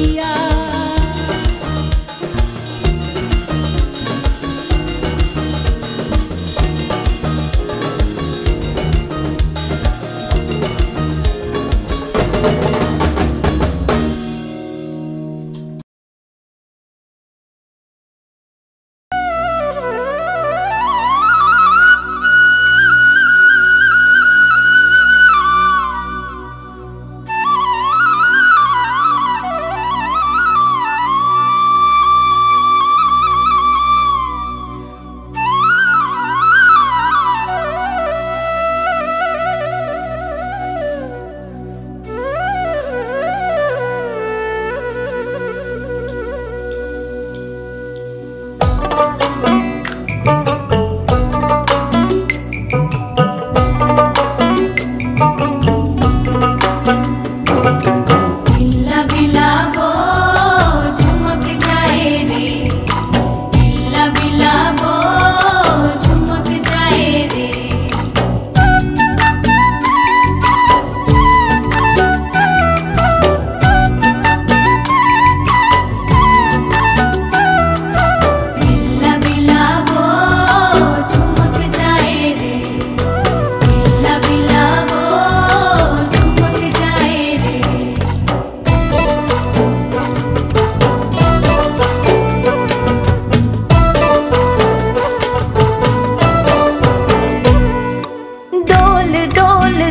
किया।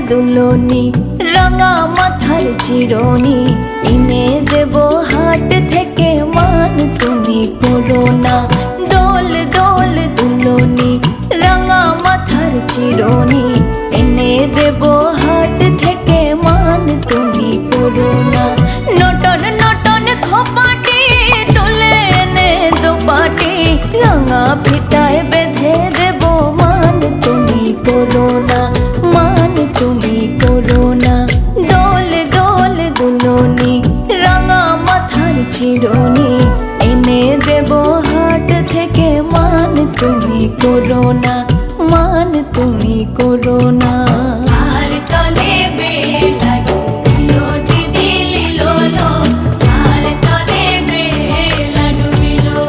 दुलोनी रंगा माथार चिरोनी इने देबो हाट थेके मान तुमी कोरोना। दोल दोल दुलोनी रंगा माथार चिरोनी इने देबो हाट थेके मान तुमी कोरोना। नटन नटन खोपाटी तुले ने दोपाटी रंगा फिटाए बेधे देबो मान तुमी कोरोना। मान तुमी कोरोना। दोल दोल दुलोनी रंगा माथार चिरोनी इने देबो हाट थेके मान तुमी कोरोना। मान तुमी कोरोना। साल तले बेला डुबिलो दिदी लिलो लो। साल तले बेला डुबिलो।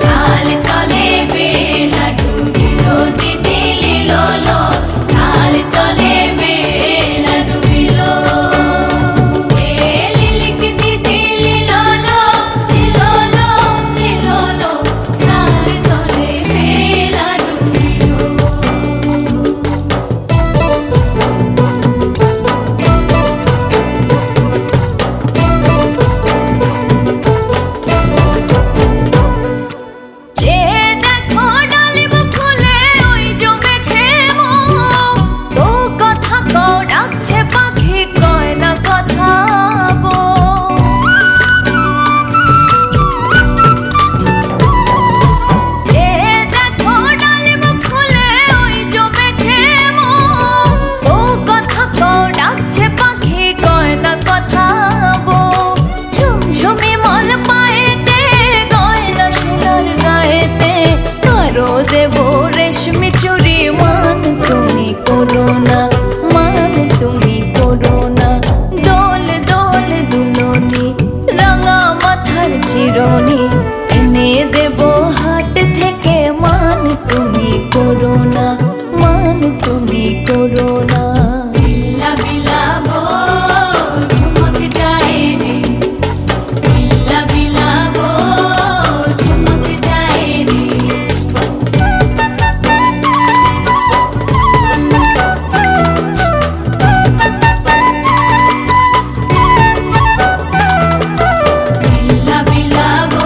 साल तले बेला डुबिलो दिदी लिलो लो। साल तले बेला डुबिलो। ए लिलिक दिदी लिलो लो लिलो लो लिलो लो। साल तले बेला डुबिलो। যে দেখো ডালিম ফুলে ওই জমেছে মন। ও কথা কও ডাকছে পাখি কয় না কথা বো। যে দেখো ডালিম ফুলে ওই জমেছে মন। ও কথা কও ডাকছে পাখি কয় না কথা বো। ঝুমঝুমি মন পায়েতে গয়না সোনার গায়েতে আরো দেবো রেশমি চুড়ি। মান তুমি কোরোনা। মান তুমি কোরোনা। দোল দোল দুলোনি রাঙা মাথার চিরনি এনে দেবো হাট থেকে। মান তুমি কোরোনা। মান তুমি কোরোনা। বিল্লা বিলাবো ঝুমক যায় রে। বিল্লা বিলাবো ঝুমক যায় রে। বিল্লা বিলাবো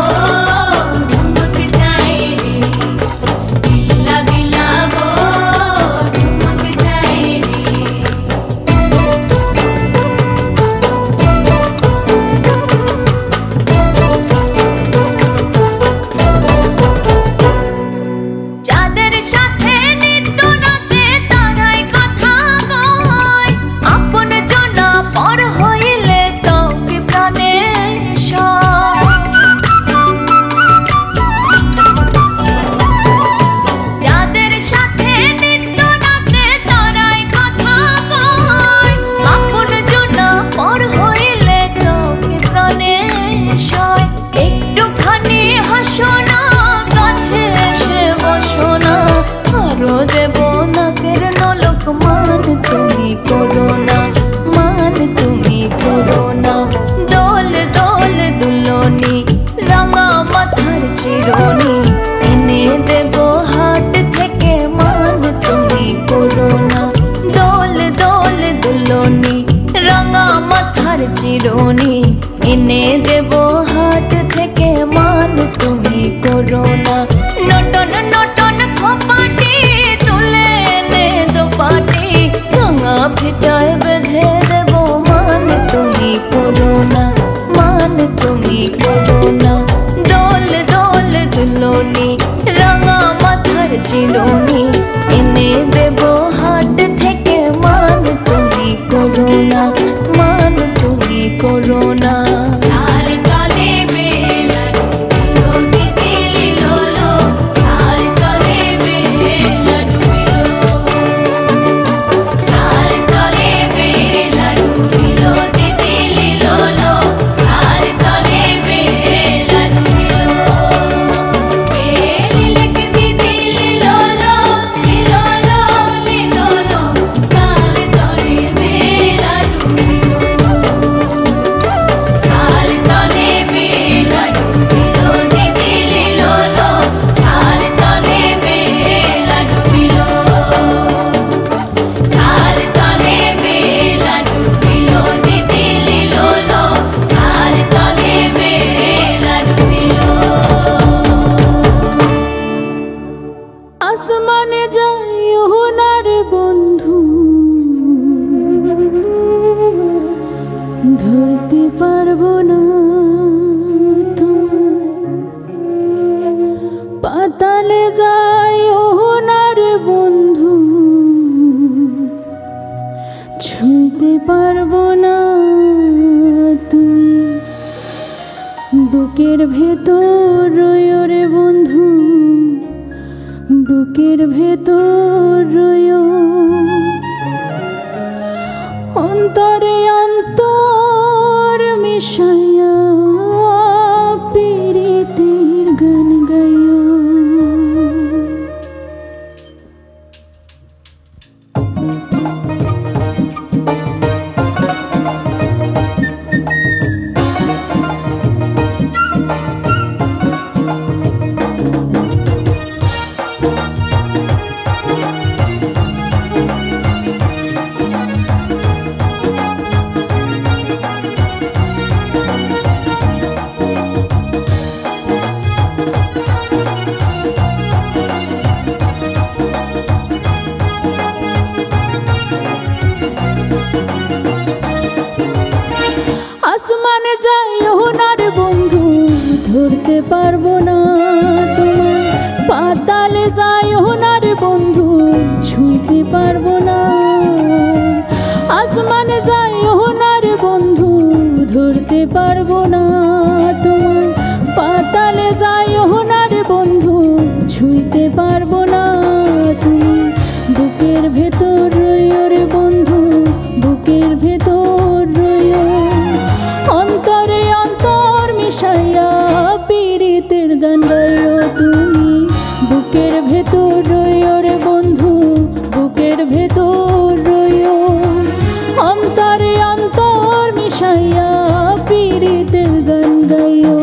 এনে দেব হাট থেকে মান তুমি করো না। নটন নটন খপাটি তুলে এনে দোপাটি ভাঙা ফিটায় বেঁধে দেব মান তুমি করো না, মান তুমি করো না। দোল দোল দুলনি রাঙা মাথার চিরুনি এনে দেব হাট থেকে মান তুমি করো না, মান তুমি করো না। আসমানে যাইও না রে বন্ধু, ধরতে পারবো না তোমায়। পাতালে যাইও না রে বন্ধু, ছুঁতে পারবো না তুমি। বুকের ভেতর রইও রে বন্ধু, বুকের ভেতর রইও। অন্তরে অন্তর মিশাইয়া পীড়িতের গান গাইও। আসমানে যাইও না রে বন্ধু, ধরতে পারবো না তোমায়। পাতালে যাইও না রে বন্ধু, ছুঁতে পারবো না। আসমানে যাইও না রে বন্ধু, ধরতে পারবো না তোমায়। পাতালে যাইও না রে বন্ধু, ছুঁতে পারবো না তুমি। বুকের ভেতর রইও রে বন্ধু, বুকের ভেতর রইও। অন্তরে অন্তর মিশাইয়া পীড়িতের গান গাইও তুমি। বুকের ভেতর রইও রে বন্ধু, বুকের ভেতর রইও। অন্তরে অন্তর মিশাইয়া পীড়িতের গান গাইও।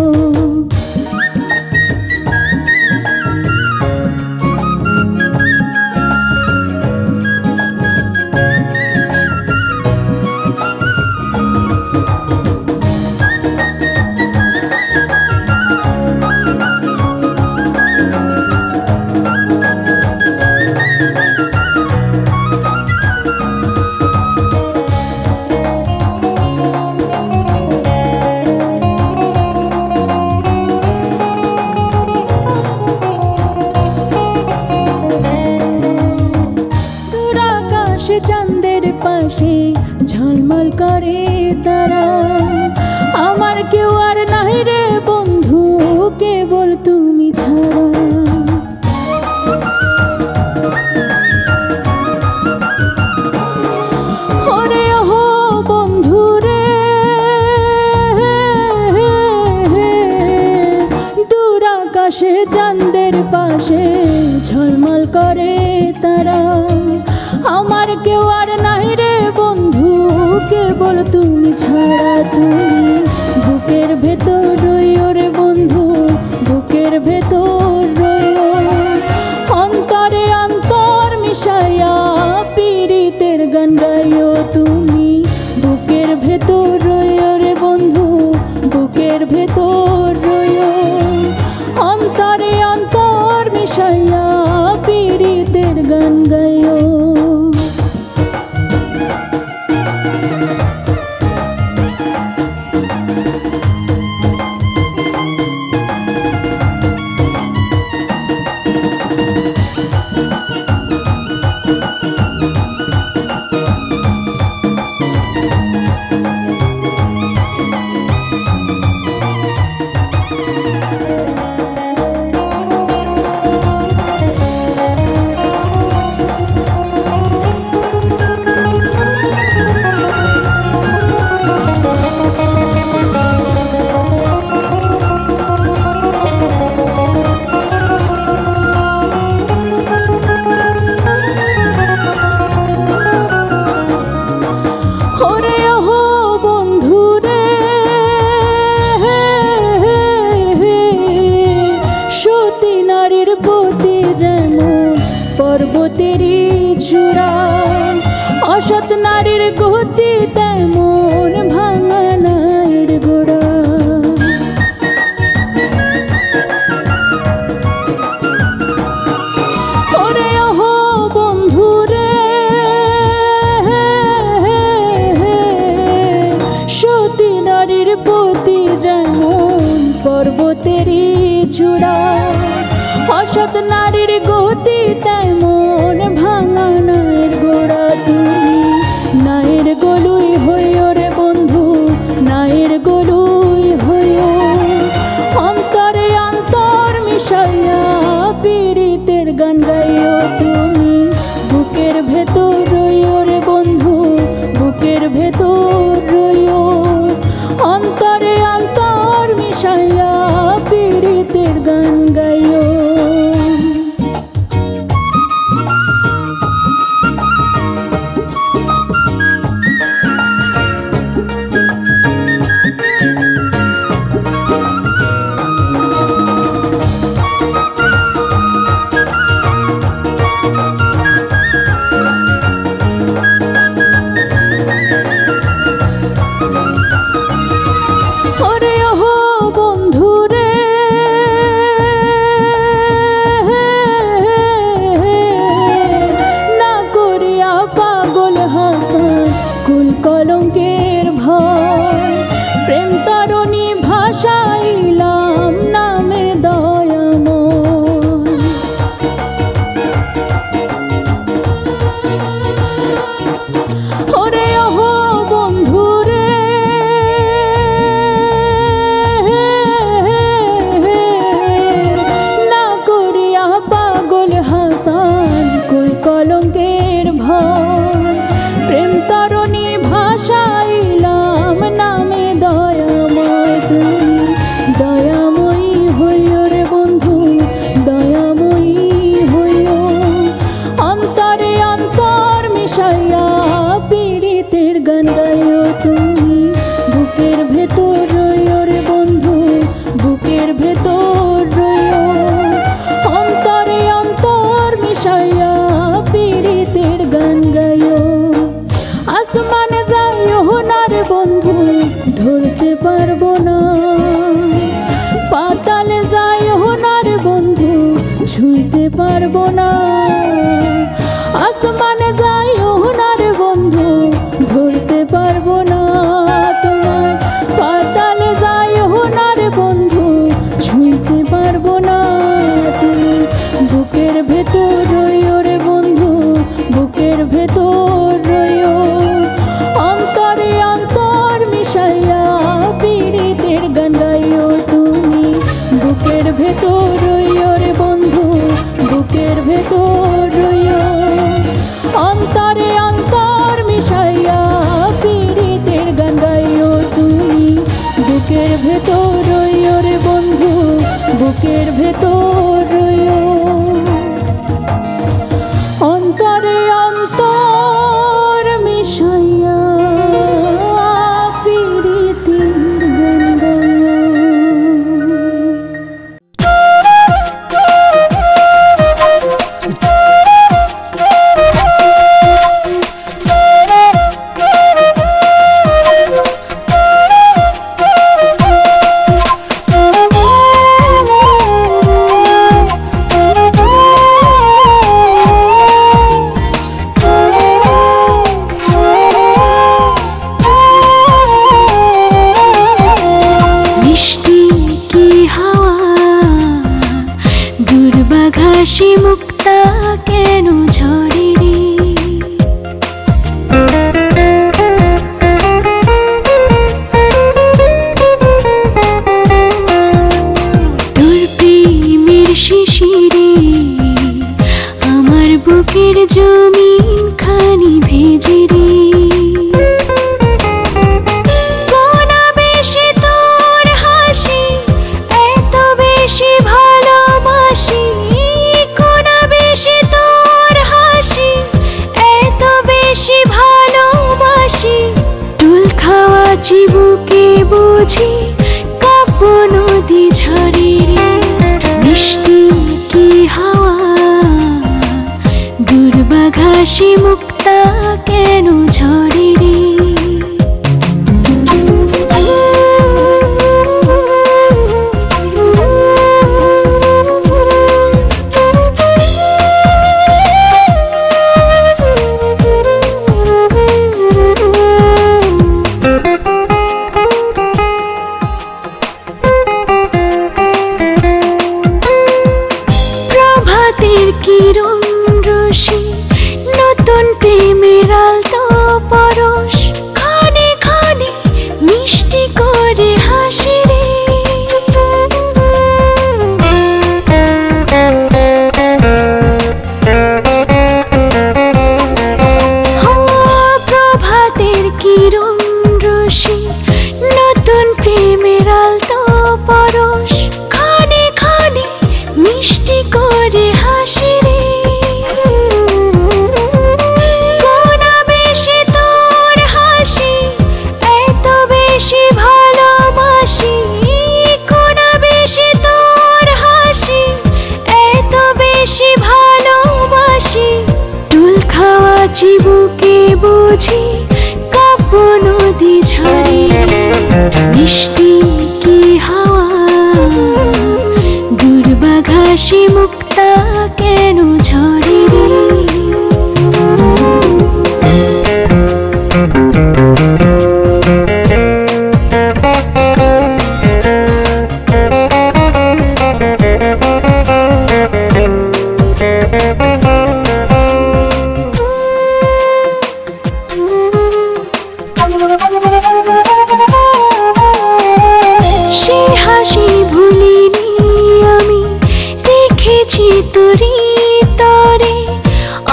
প্রতি যেমন পর্বতেরই চূড়া, অসৎ নারীর গতি তেমন ভাঙা নায়ের গোড়া। ওরে ওহো বন্ধুরে, সতী নারীর প্রতি যেমন পর্বতেরই চূড়া, অসৎ নারীর গতি তেমন ভাঙা নায়ের গোড়া। তুমি নায়ের গলুই হইও রে বন্ধু, নায়ের গলুই হইও, অন্তরে অন্তর মিশাইয়া পীড়িতের গান গাইও। তুমি বুকের ভেতর রইও রে বন্ধু, বুকের ভেতর রইও, অন্তরে অন্তর মিশাইয়া পীড়িতের গান গাইও। ওরে ওহো বন্ধুরে, না করিয়া পাগল হাসান কুল কলঙ্কের ভয়, প্রেম তারণী ভাষাইলাম নামে দয়াময়। ওরে ওহো বন্ধুরে, না করিয়া পাগল হাসান কুল কলঙ্কের ভয়, প্রেম তারণী ভাষাইলাম নামে দয়াময়। তুমি দয়াময়ী হইও রে বন্ধু, দয়াময়ী হইও, অন্তরে অন্তর মিশাইয়া পীড়িতের গান গাইও। তুমি বুকের ভেতর রইও রে বন্ধু, বুকের ভেতর রইও, অন্তরে অন্তর মিশাইয়া পীড়িতের গান গাইও। আসমানে যাইও না রে বন্ধু, ধরতে পারবো না, পাতালে যাইও না রে বন্ধু, ছুঁইতে পারবো না। আসমানে যাইও না রে বন্ধু, ধরতে পারবো না তোমায়, পাতালে যাইও না রে বন্ধু, ছুঁইতে পারবো না। তুমি বুকের ভেতর রইও রে বন্ধু, বুকের ভেতর রইও, অন্তরে অন্তর মিশাইয়া পীড়িতের গান গাইও। তুমি বুকের ভেতর রইও রে বন্ধু, বুকের ভেতর রইও, অন্তরে অন্তর মিশাইয়া পীড়িতের গান গাইও। তুমি বুকের ভেতর রইও রে বন্ধু, বুকের ভেতর রইও, অন্তরে অন্তর মিশাইয়া পীড়িতের গান গাইও। ঘাসি মুক্তা কেন ঝরে রে, তোর প্রেমের শিশিরে আমার বুকের জমিন খানি ভেজে রে। বুকে বুঝি কাব্য নদী ঝরে রে, মিষ্টি কি ঘাসি মুক্তা কেন ঝরে রে। প্রভাতের কিরণ রশি নতুন প্রেমের আলতো পরশ খানে খানে মিষ্টি করে হাসি রে। প্রভাতের কিরণ রশি নতুন প্রেমের আলতো পরশ খানে খানে মিষ্টি করে হাসি রে। কোন বেশি তোর হাসি এত বেশি ভালোবাসি, কোন বেশি তোর হাসি এত বেশি ভালোবাসি। টুল খাওয়া চিবুকে বুঝি কাব্য নদী ঝরে মিষ্টি কি হাওয়া দুর্বা ঘাসি মুক্তা কেন ঝরে রে। সে হাসি ভুলিনি আমি রেখেছি তোরি তরে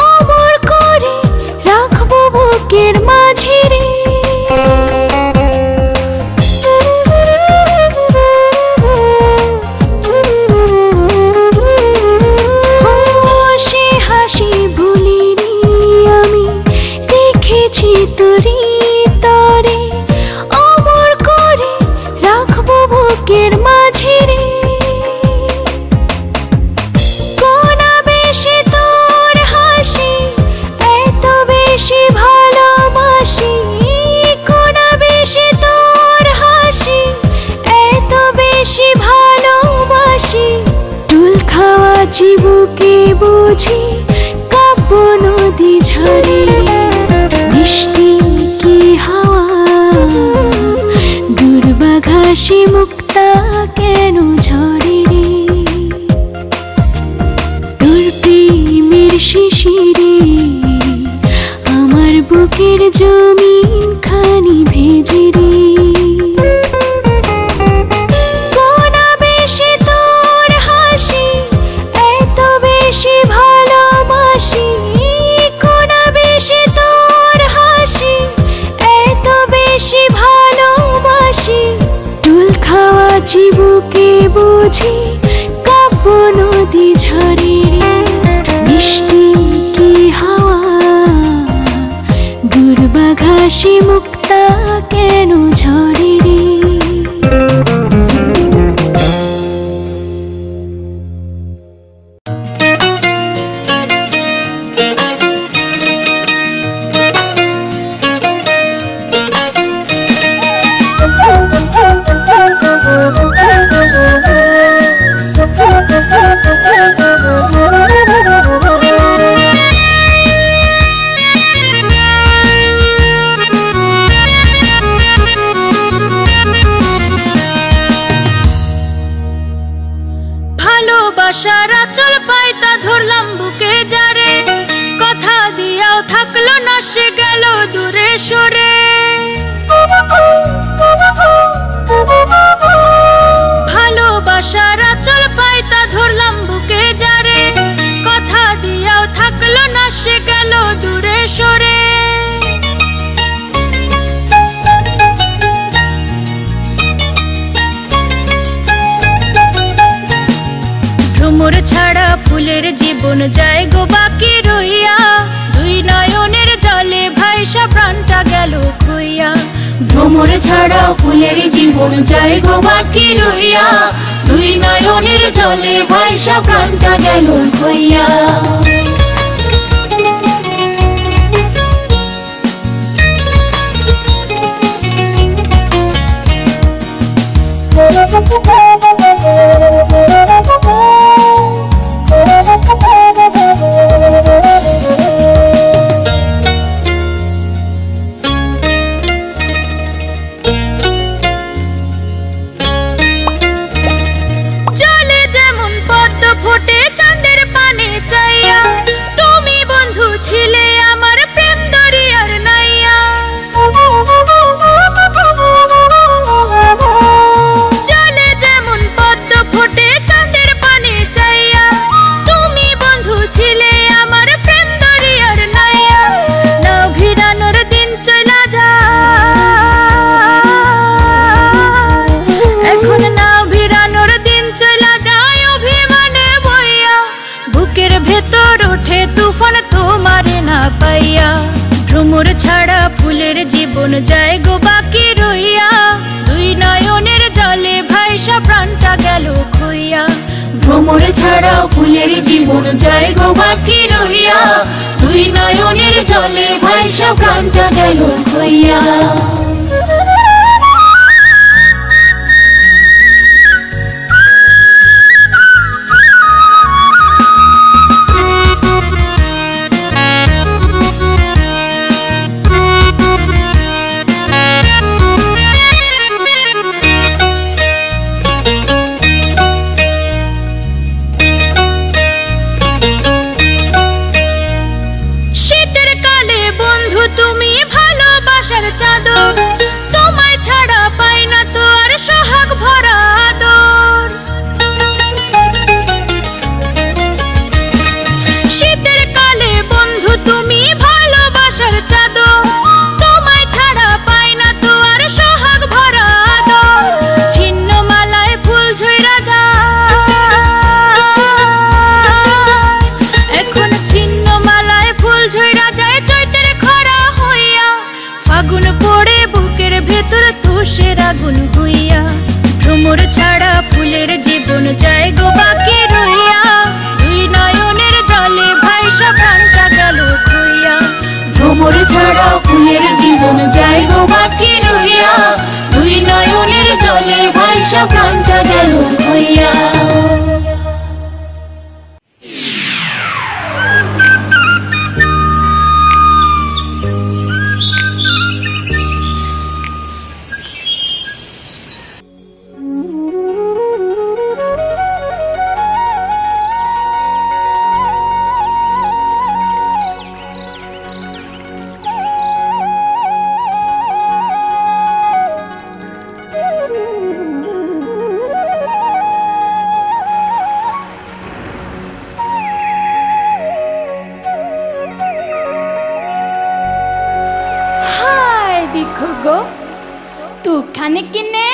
অমর করে রাখবো বুকের মাঝে রে। সে হাসি ভুলিনি আমি রেখেছি তোরি তরে অমর করে রাখবো বুকের মাঝে রে। কোন বেশি তোর হাসি এত বেশি ভালোবাসি, কোন বেশি তোর হাসি এত বেশি ভালোবাসি। টুল খাওয়া চিবুকে বুঝি কাব্য নদী ঝরে মিষ্টি কি হাওয়া দুর্বা ঘাসি মুক্তা কেন ঝরে রে। তোর প্রেমের শিশিরে আমার বুকের জমিন খানি ভেজে রে। কোন বেশি তোর হাসি এত বেশি ভালোবাসি, কোন বেশি তোর হাসি এত বেশি ভালোবাসি। টুল খাওয়া চিবুকে বুঝি কাব্য নদী ঝরে রে মিষ্টি কি হাওয়া দুর্বা ঘাসি মুক্তা কেন ঝরে রে। ভালোবাসার আঁচল পাইতা ধরলাম বুকে যারে, কথা দিয়াও থাকলো না সে গেল দূরে সরে। ভালোবাসার আঁচল পাইতা ধরলাম বুকে যারে, কথা দিয়াও থাকলো না সে গেল দূরে সরে। ভ্রমর ছাড়া ফুলের জীবন যায় গো বাকি রইয়া, দুই নয়নের জলে ভাইসা প্রাণটা গেল খুইয়া। ভ্রমর ছাড়া ফুলের জীবন যায় গো বাকি রইয়া, দুই নয়নের জলে ভাইসা প্রাণটা গেল খুইয়া। ভ্রমর ছাড়া ফুলের জীবন যায় গো বাকি রইয়া, দুই নয়নের জলে ভাইসা প্রাণটা গেল খুইয়া। ভ্রমর ছাড়া ফুলের জীবন যায় গো বাকি রইয়া, দুই নয়নের জলে ভাইসা প্রাণটা গেল খুইয়া। তোমায় ছাড়া পাই না তো আর সোহাগ ভরা আদর। শীতের কালে বন্ধু তুমি ভালোবাসার চাদর, তোমায় ছাড়া পাই না তো আর সোহাগ ভরা আদর। ছিন্ন মালায় ফুল ঝইরা যায়, এখন ছিন্ন মালায় ফুল ঝইরা যায় চৈতের খরা হইয়া। ফাগুন পড়ে বুকের ভেতর তুষের আগুন হইয়া, ভ্রমর ছাড়া ফুলের জীবন যায় গো বাকি রইয়া, দুই নয়নের জলে ভাইসা প্রাণটা গেল খুইয়া। ভ্রমর ছাড়া ফুলের জীবন যায় গো বাকি রইয়া, দুই নয়নের জলে ভাইসা প্রাণটা গেল খুইয়া। দেখো গো তুখানে কিনে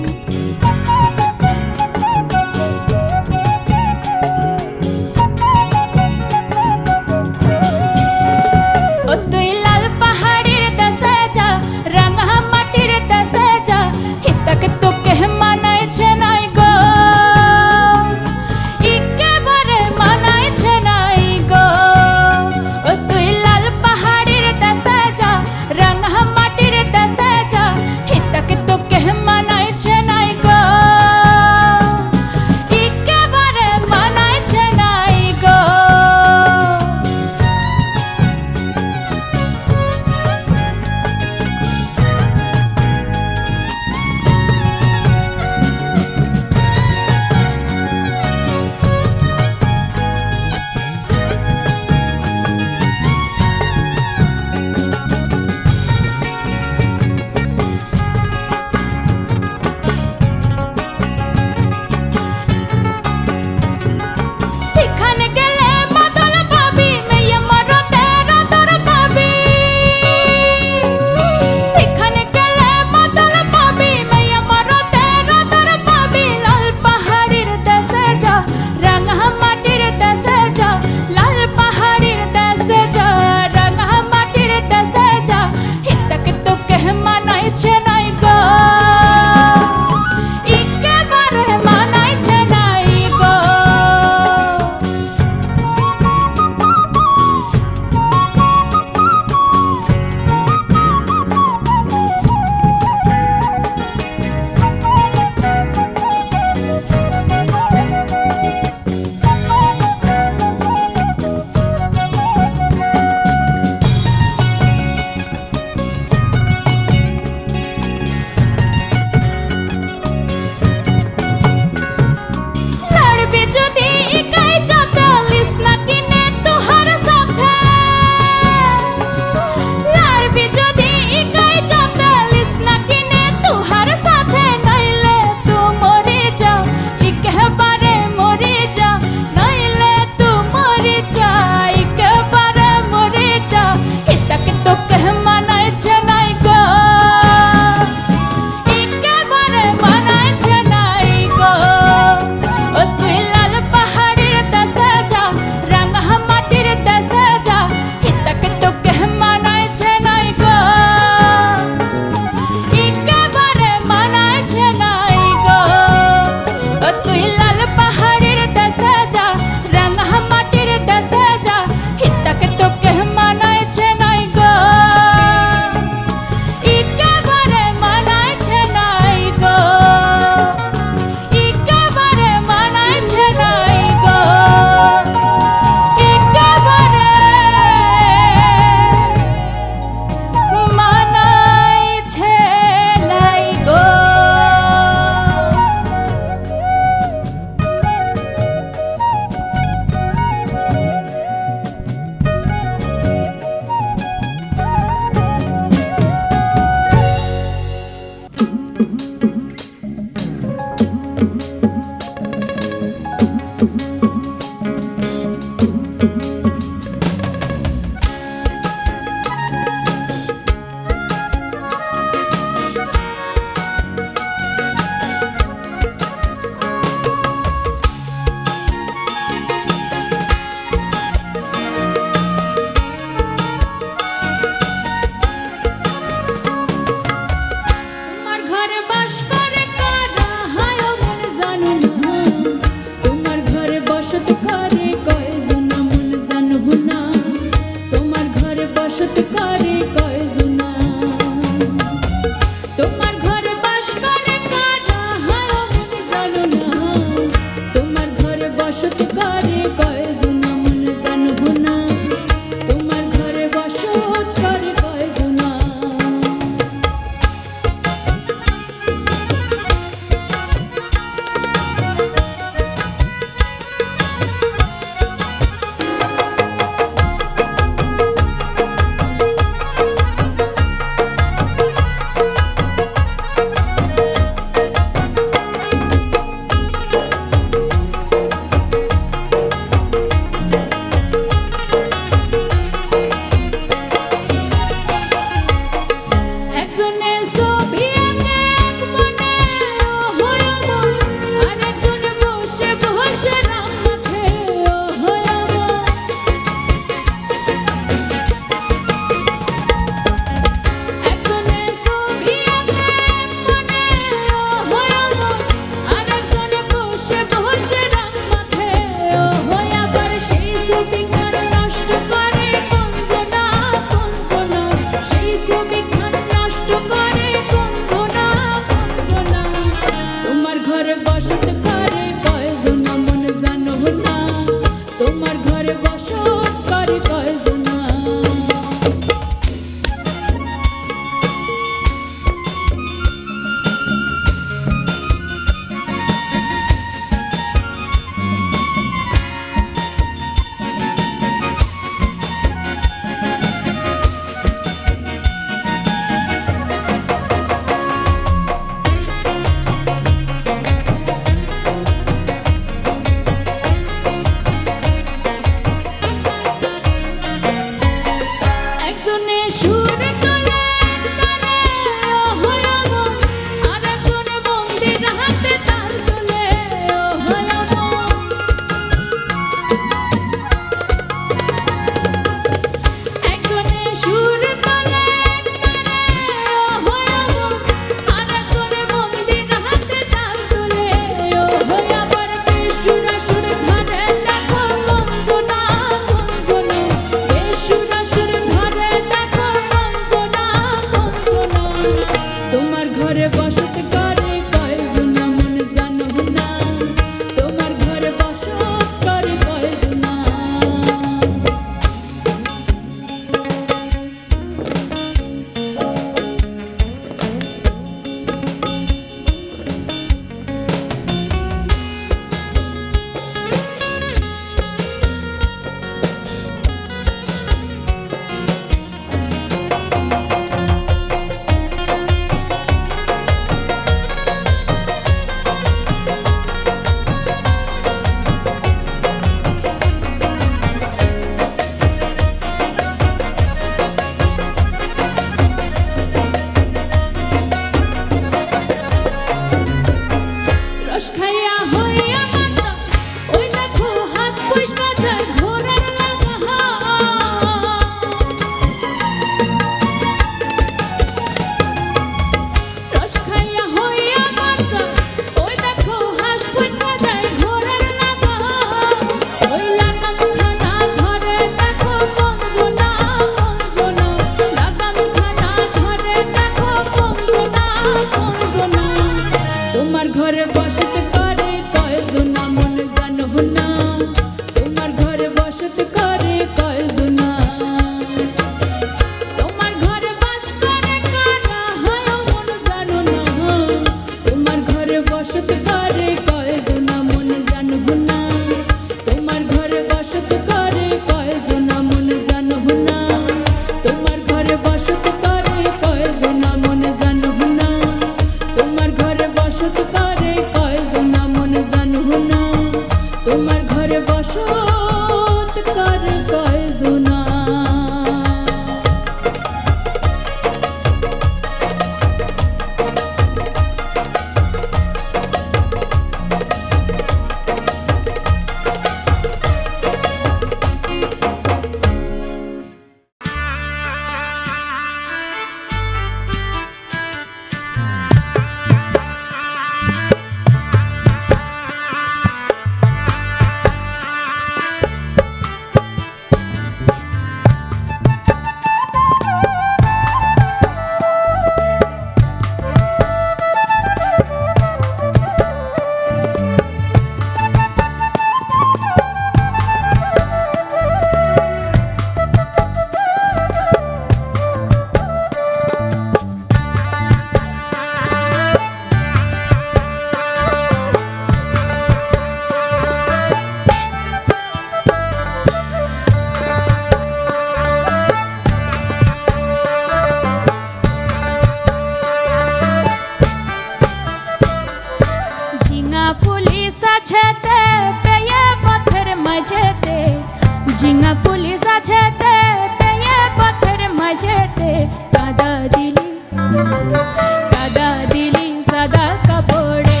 কাদা দিলি সাদা কাপড়ে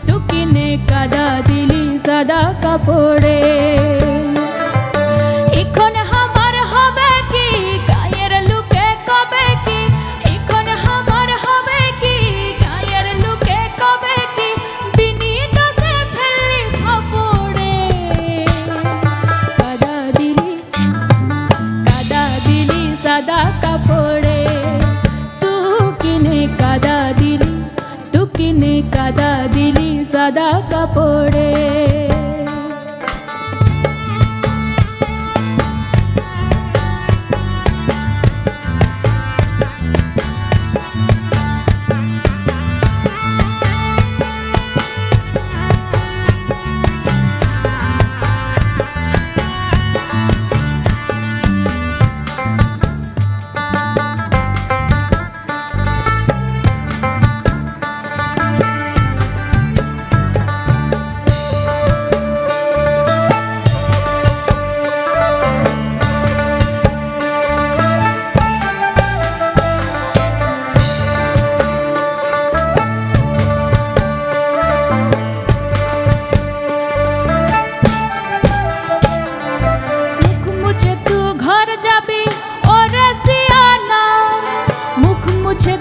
তু কিনে কাদা দিলি সাদা কাপড়ে এখন আমার হবে কি গায়ের লুকে কবে কি এখন আমার হবে কি গায়ের লুকে কবে কি বিনি দোষে ফেললি ফাপড়ে কাদা দিলি সাদা কাপড়ে তু কিনে কাদা দিলি সাদা কাপড়ে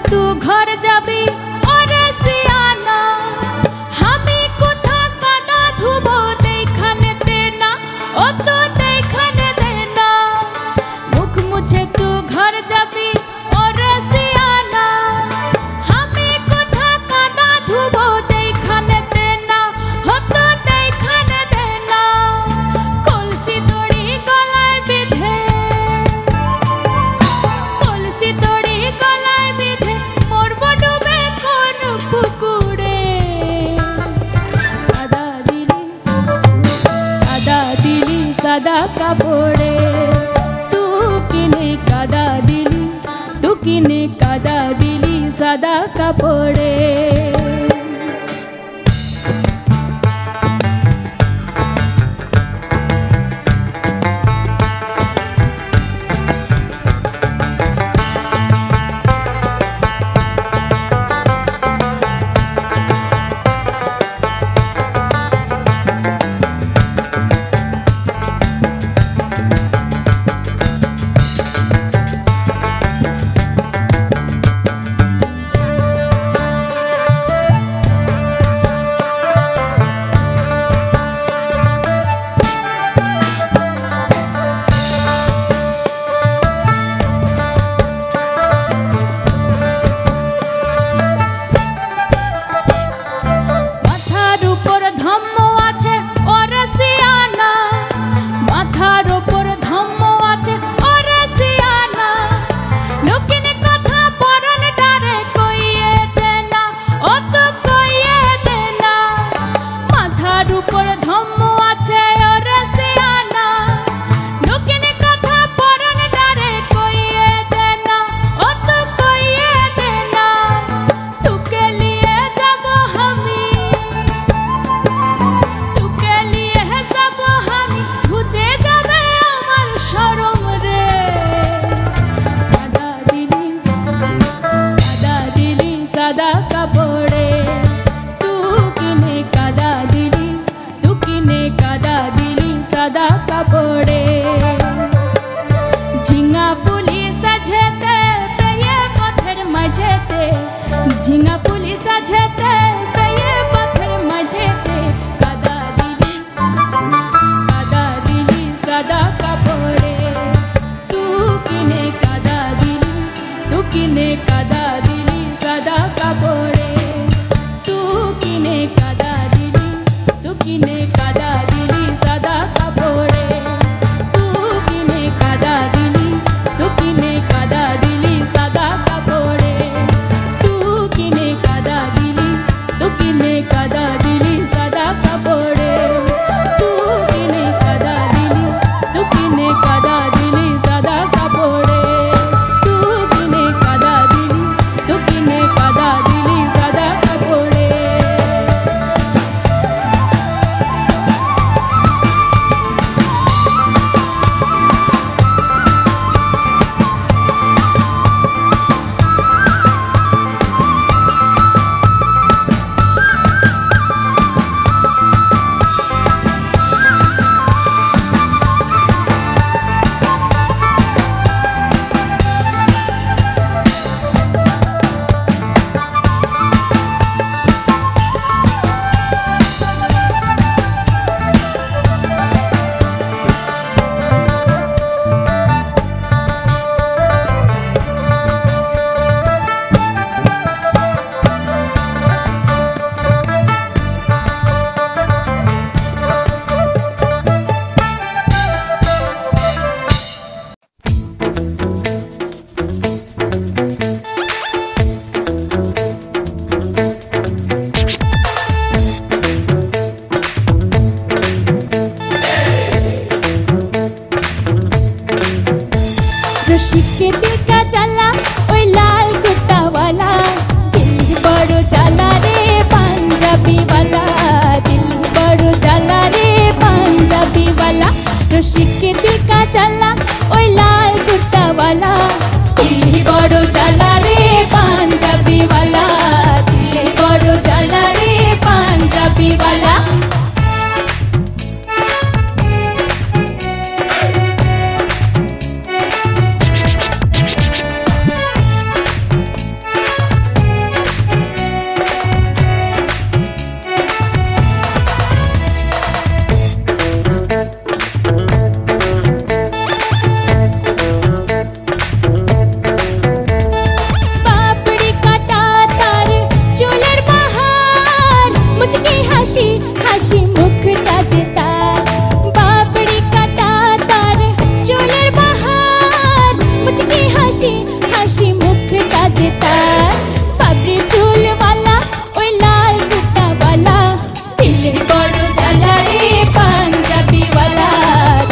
तू घर जाबी और सियाना हमी कोथा कादा धुबो देखाने देना ओ तो देखाने देना मुख मुझे तू घर जाबी और सियाना हमी कोथा कादा धुबो देखाने देना हो तो देखाने देना कलसी दड़ी गलाय बिधे कलसी दड़ी गलाय बिधे पुकुरे कादा दिली सादा कापड़े तू किने कादा दिली सादा कापड़े के दिल का चला ओई लाल कुर्ता वाला दिल बड़ो चला रे पंजाबी वाला दिल बड़ो चला रे पंजाबी वाला रसिक के दिल का चला ओई लाल कुर्ता वाला दिल बड़ो चला रे पंजाबी वाला दिल बड़ो चला रे पंजाबी वाला হাসি মুখটা যেতা বাপড়ি কাটা তার চুলের বাহার মুচকি হাসি হাসি মুখটা যেতা বাপড়ি চুলওয়ালা ওই লাল কুর্তাওয়ালা দিল বড় জ্বালা রে পাঞ্জাবিওয়ালা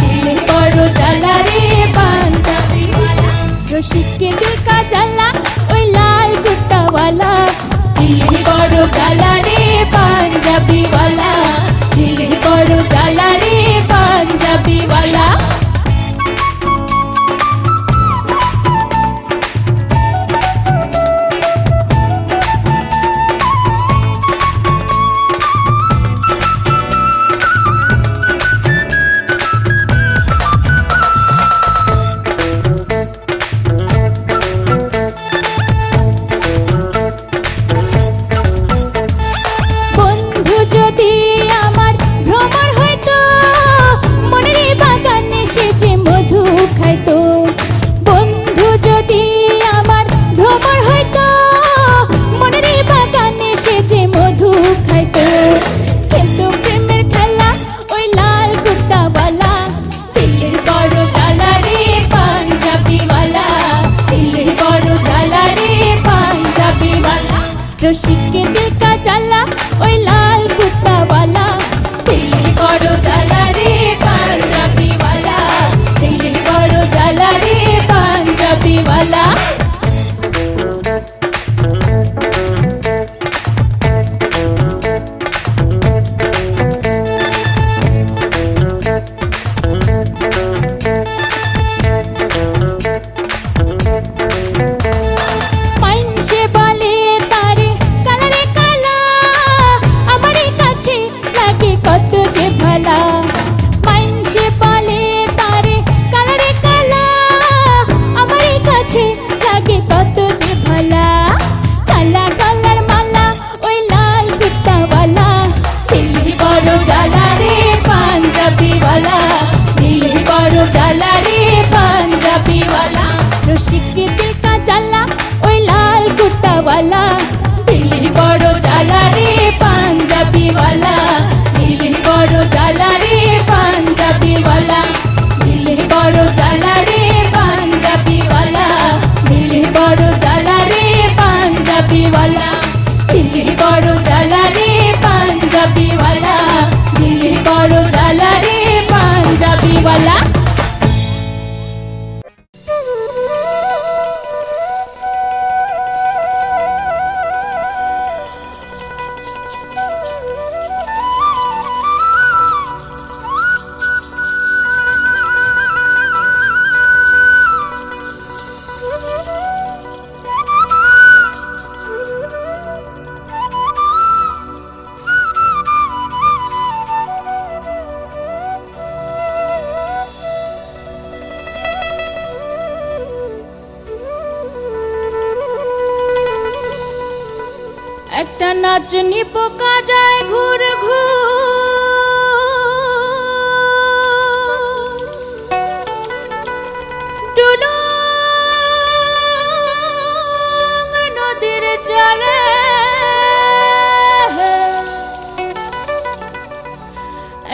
দিল বড় জ্বালা রে পাঞ্জাবিওয়ালা রসিক के दिल का জ্বালা ওই লাল কুর্তাওয়ালা दिल बड़ो জ্বালা রে पंजाबीवाला दिल बड़ो জ্বালা রে पंजाबीवाला रसिक के दिल का चला ओई लाल कुर्ता वाला दिल बड़ो জ্বালা রে पंजाबी वाला दिल बड़ो জ্বালা रे पंजाबी वाला জ্বালা রে पंजाबीवाला रसिक के दिल का জ্বালা ওই লাল কুর্তাওয়ালা দিল বড় জ্বালা রে पंजाबीवाला দিল বড় জ্বালা রে पंजाबीवाला দিল বড় জ্বালা রে पंजाबीवाला দিল বড় জ্বালা রে पंजाबीवाला দিল বড় জ্বালা রে पंजाबीवाला দিল বড় জ্বালা রে पंजाबीवाला একটা নাচনি পোকা যায় ঘুর ঘুর ডুলুং নদীর জলে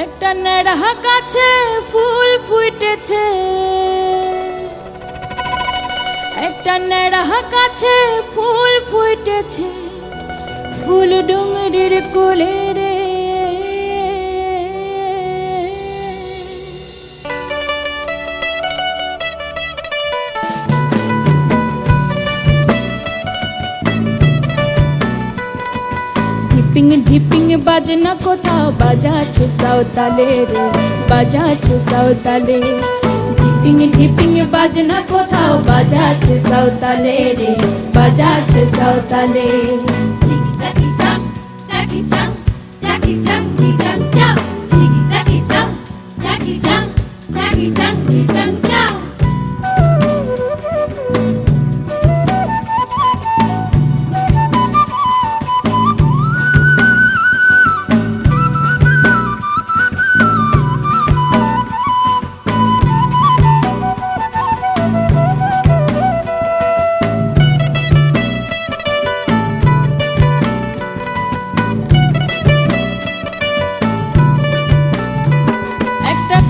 একটা নেড়া গাছে ফুল ফুটেছে একটা নেড়া গাছে ফুল ফুটেছে ফুল ডুঙরির কোলে রে ধিপিং বাজনা কোথাও বাজাচ্ছে সাঁওতালে রে, বাজাচ্ছে সাঁওতালে। ধিপিং বাজনা কোথাও বাজাচ্ছে সাঁওতালে রে, বাজাচ্ছে সাঁওতালে।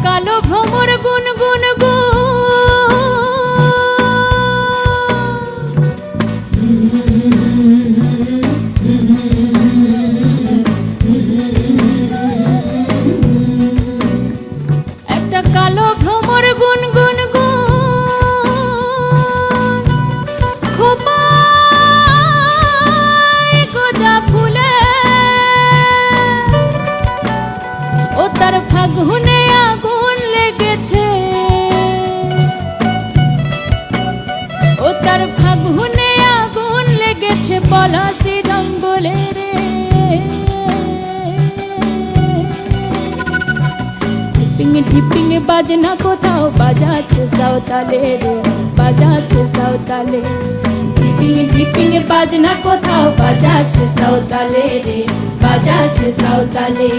কালো ভ্রমর গুন গুন গু, একটা কালো ভ্রমর গুন গুন গু, খোপায় গোজা ফুলে ও তার ফাগুনে আগুন লেগেছে, ও তার ফাগুনে আগুন লেগেছে পলাশি জঙ্গলে রে। ধিপিং বাজনা কোথাও বাজাচ্ছে সাঁওতালে রে, বাজাচ্ছে সাঁওতালে। ধিপিং বাজনা কোথাও বাজাচ্ছে সাঁওতালে রে, বাজাচ্ছে সাঁওতালে।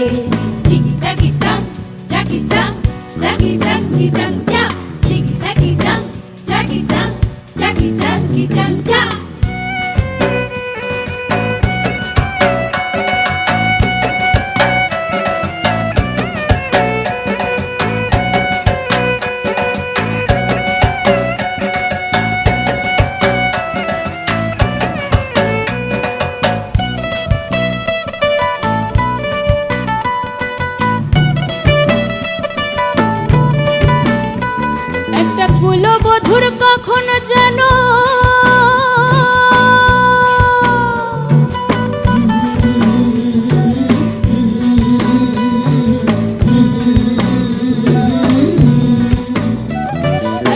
একটা কুলবধূর কখন যেন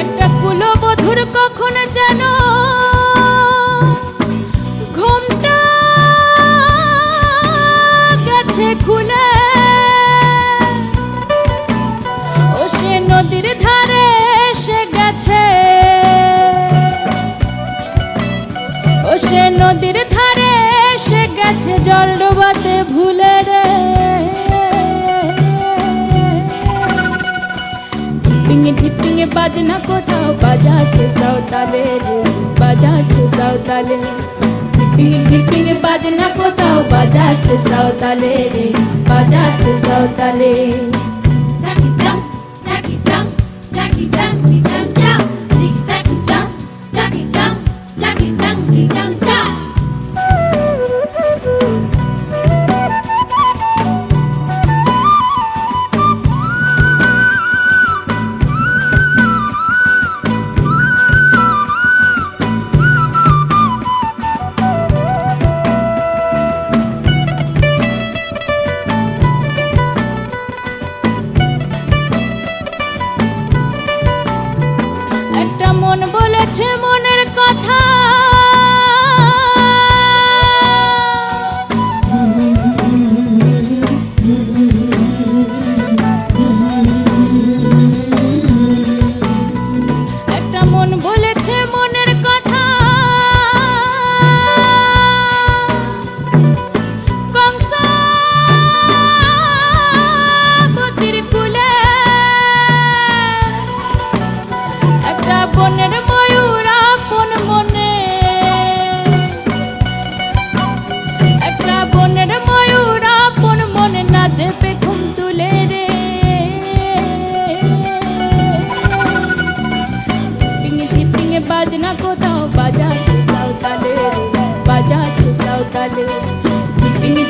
একটা কুলবধূর কখন যেন ঘোমটা গেছে খুলে, ও সে নদীর ধারে এসে গেছে, ও সে নদীর ধারে এসে গেছে জল ডোবাতে ভুলে রে। ধিপিং বাজনা কোথাও বাজাচ্ছে সাঁওতালে রে, বাজাচ্ছে সাঁওতালে। ধিপিং বাজনা কোথাও বাজাচ্ছে সাঁওতালে রে, বাজাচ্ছে সাঁওতালে। একটা মন বলেছে মনের কথা, একটা মন বলেছে মনের কথা, কংসাবতীর কুলে একটা বনের ময়ূর আপন মনে, একটা বনের ময়ূর আপন মনে নাচে পেখম তুলে রে। ধিপিং বাজনা কোথাও বাজাচ্ছে সাঁওতালে রে, বাজাচ্ছে সাঁওতালে।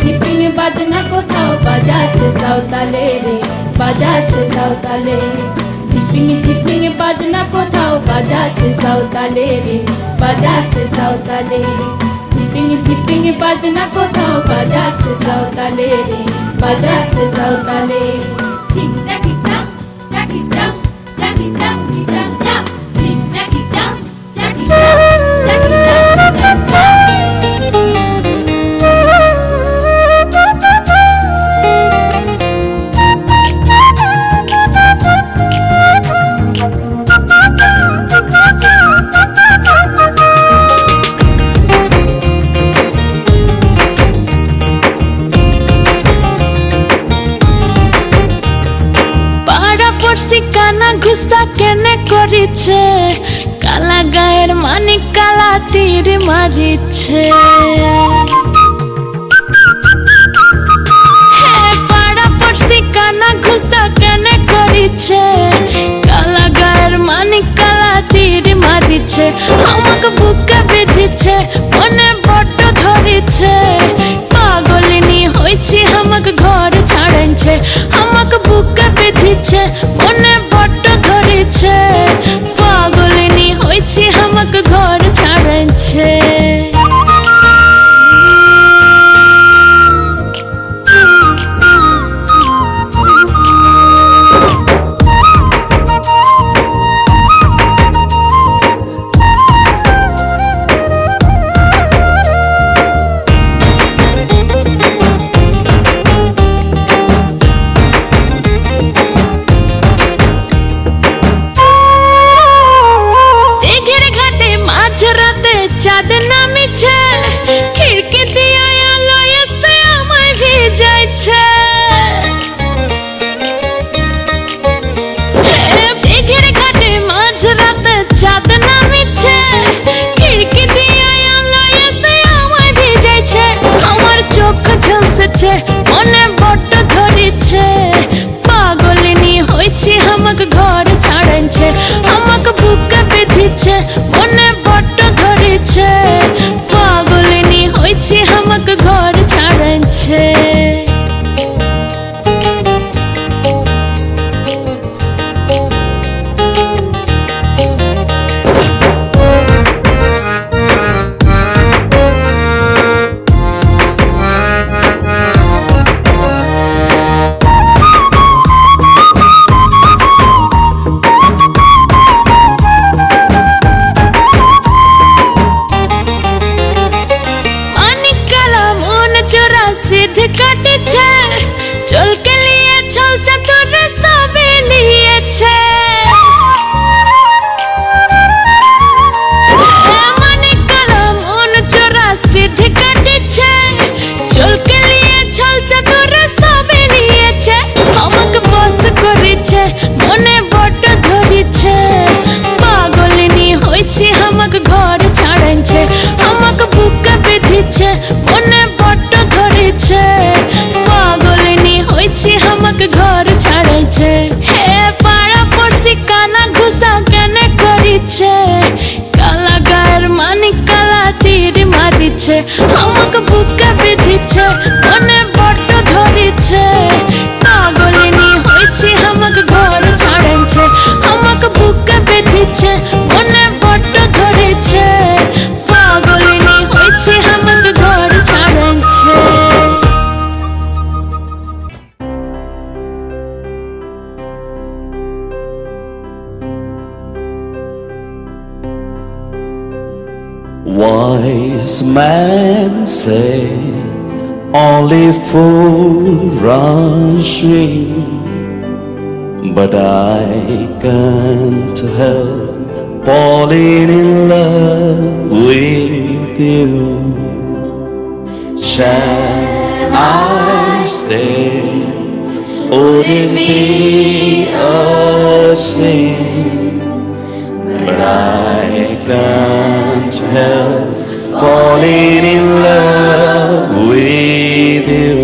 ধিপিং বাজনা কোথাও বাজাচ্ছে সাঁওতালে রে, বাজাচ্ছে সাঁওতালে। ধিপিং বাজনা কোথাও বাজাচ্ছে সাঁওতালে রে, বাজাচ্ছে সাঁওতালে। ধিপিং ধিপিং বাজনা কোথাও বাজাচ্ছে সাঁওতালে রে, বাজাচ্ছে সাঁওতালে। ঠিক চাকি চাক চাকি চাক চাকি চাক চাক চাক, ঠিক চাকি চাক চাকি চাক চাকি চাক চাক চাক। কানা ঘুষা কেনে করিছে, কালা গায়ের মানিক কালা তীর মারিছে। পাড়া পড়শি কানা ঘুষা কেনে করিছে, কালা গায়ের মানিক কালা তীর মারিছে। আমাকে বুকে বেঁধেছে মনে বড্ড ধরেছে, পাগলিনী হয়েছি আমাকে ঘর ছাড়ছে। আমাকে বুকে বেঁধেছে মনে বড্ড ধরেছে, পাগলিনী হয়েছি আমাকে ঘর ছাড়ছে। চাঁদ নামিছে, খিড়কি দিয়ে আলো এসে আমায় ভিজাইছে। দিঘির ঘাটে মাঝ রাতে চাঁদ নামিছে, খিড়কি দিয়ে আলো এসে আমায় ভিজাইছে। আমার চোখ ঝলসেছে মনে বড্ড ধরেছে, পাগলিনী হয়েছি আমাকে ঘর ছাড়ছে। আমাকে বুকে বেঁধেছে মনে বড্ড ধরেছে, পাগলিনী হয়েছি আমাকে ঘর ছাড়ছে। কাটেছে চল के लिए छल चतुर सबे लिएছে। মানে কালা মন চোরা সিদ্ধ কাটেছে চল के लिए छल चतुर सबे लिएছে। আমাকে বস করেছে মনে বড্ড ধরেছে, পাগলিনী হয়েছি আমাকে ঘর ছাড়ছে। আমাকে বুকে বেঁধেছে মনে বড্ড ধরেছে, পাগলিনী হয়েছি আমাকে ঘর ছাড়ছে। হে পাড়া পড়শি কানা ঘুষা কেনে করিছে, কালা গায়ের মানিক কালা তীর মারিছে। আমাকে বুকে বেঁধেছে মনে বড্ড ধরেছে, পাগলিনী হয়েছি আমাকে ঘর ছাড়ছে। আমাকে বুকে বেঁধেছে মনে বড্ড ধরেছে, পাগলিনী হয়েছি আমাকে ঘর ছাড়ছে। Wise men say only fool rushing, but I can't help falling in love with you. Shall I stay? Would it be a sin? But I can't help falling in love with you.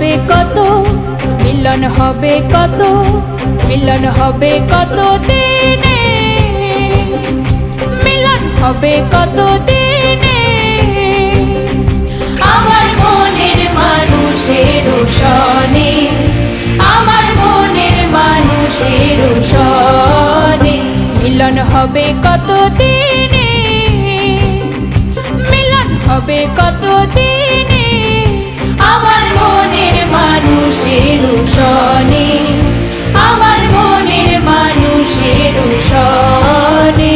হবে কত, মিলন হবে কত, মিলন হবে কত দিনে, মিলন হবে কত দিনে। আমার মনের মানুষের সনে, আমার মনের মানুষের সনে, মিলন হবে কত দিনে, মিলন হবে কত দিনে। আমার মনের মানুষের সনে, আমার মনের মানুষের সনে।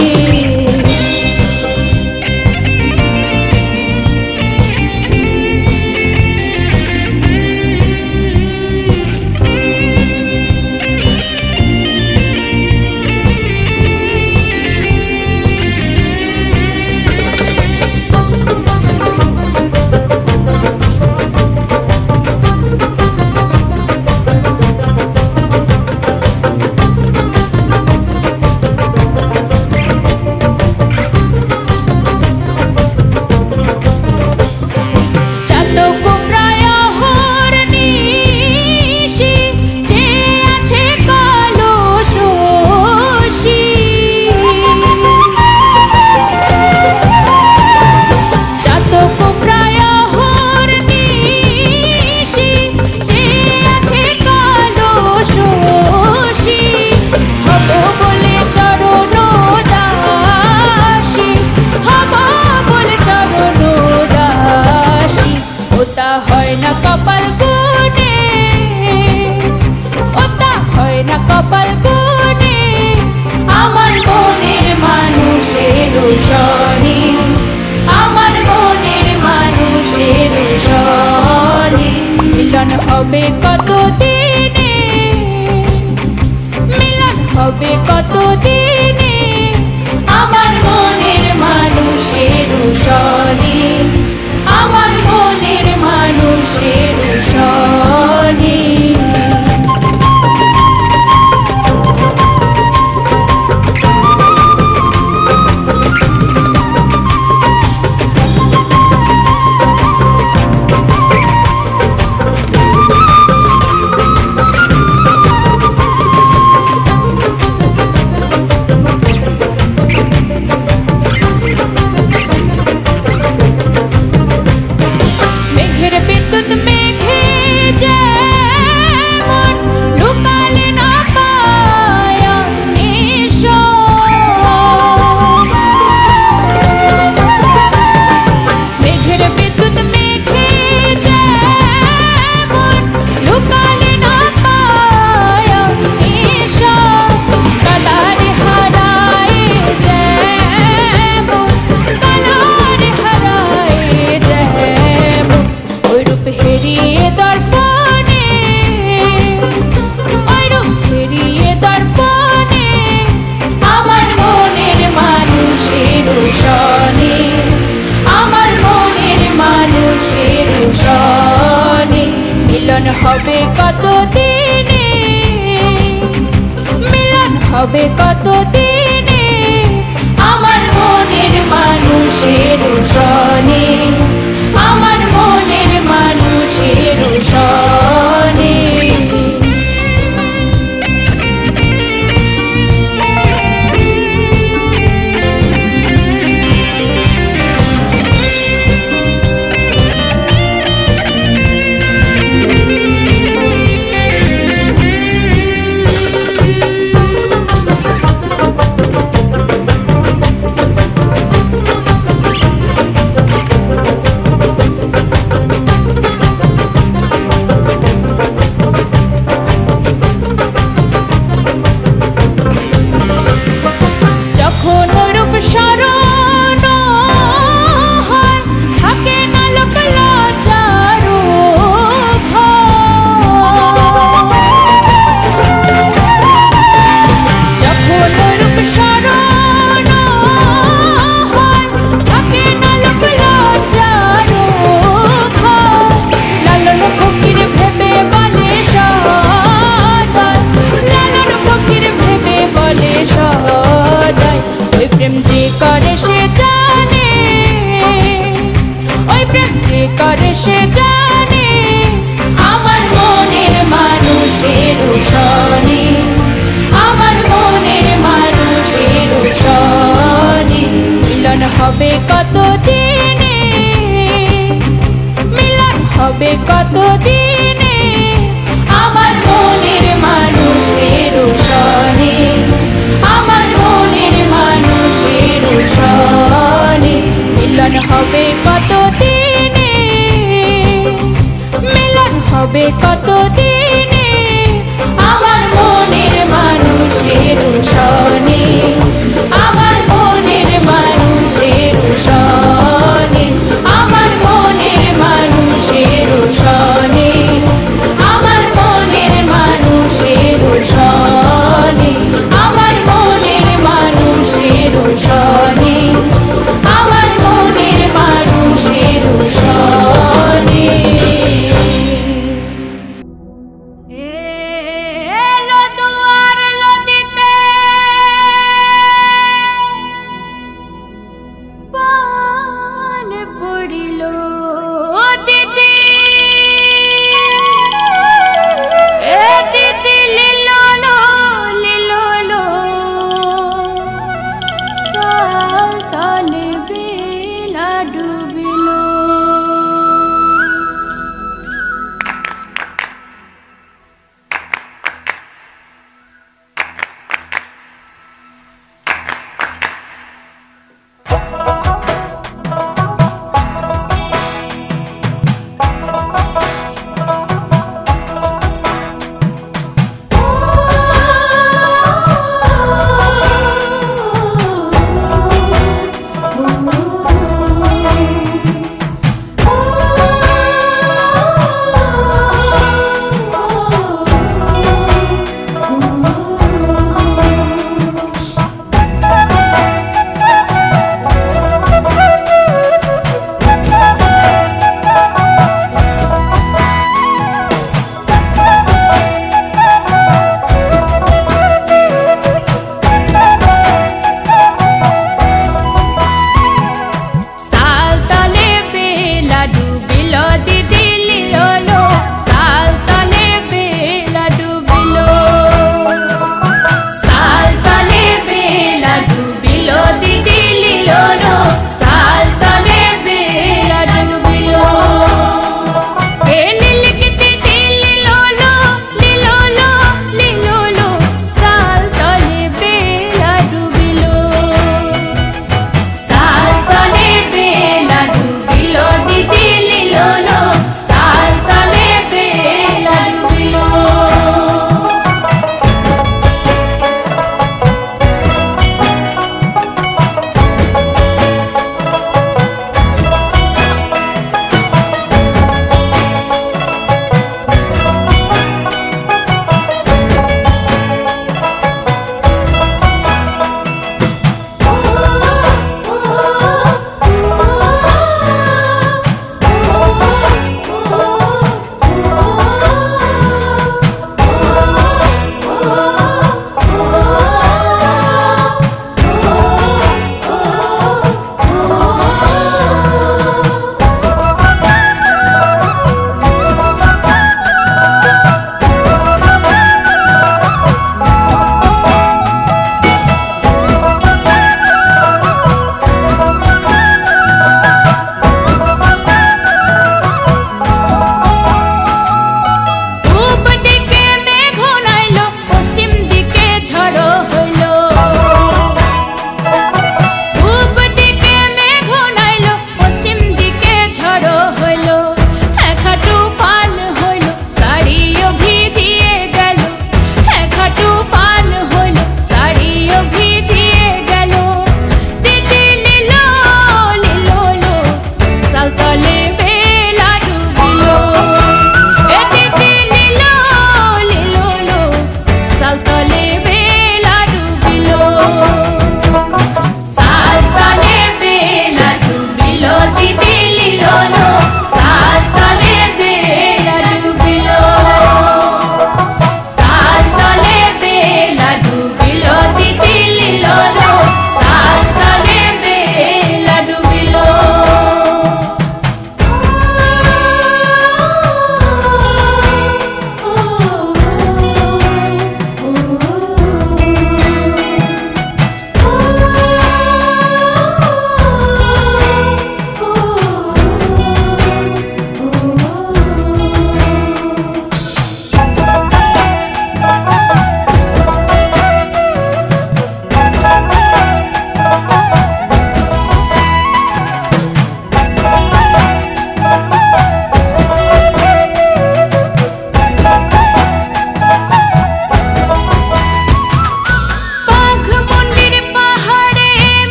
মিলন হবে কত দিনে, মিলন হবে কত দিনে। আমার মনের মানুষের সনে, আমার মনের মানুষের সনে। মিলন হবে কত দিনে, মিলন হবে কত দিনে। আমার মনের মানুষের সনে, আমার মনের মানুষের সনে। করে সে জানে আমার হবে কত দিনে, মিলন হবে কত দিনে, আমার মনের মানুষের সনে, আমার মনের মানুষের সনে, মিলন হবে কত দিনে, মিলন হবে কত দিনে, আমার মনের মানুষের সনে, আমার মনের মানুষের সনে, আমার মনের মানুষের সনে, আমার মনের মানুষের সনে, আমার মনের মানুষের সনে, আমার মনের মানুষের সনে। এলো দুয়ার লদিতে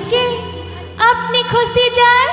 থেকে আপনি খসে যায়।